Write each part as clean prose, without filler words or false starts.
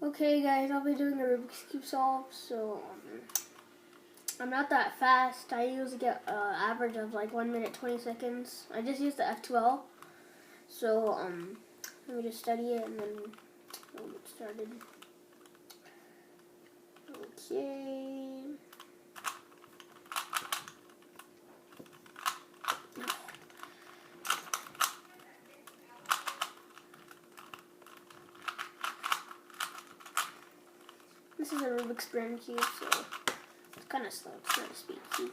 Okay guys, I'll be doing a Rubik's Cube solve, so I'm not that fast. I usually get an average of like 1 minute 20 seconds. I just use the F2L, so let me just study it and then we'll get started. Okay. This is a Rubik's brand cube, so it's kind of slow. It's not a speed cube.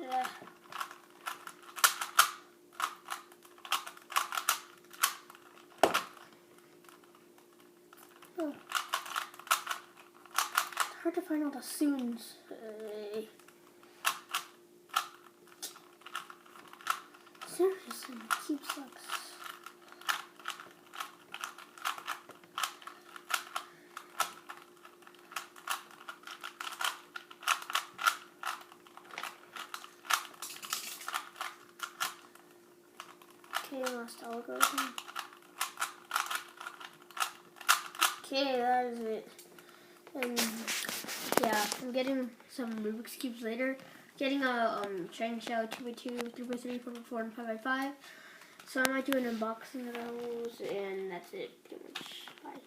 Yeah. Oh. It's hard to find all the soons. Seriously, the cube sucks. Okay, lost algorithm. Okay, that is it. And yeah, I'm getting some Rubik's Cubes later. Getting a Shang Shao 2x2, 3x3, 4x4, and 5x5. So I might do an unboxing of those, and that's it pretty much. Bye.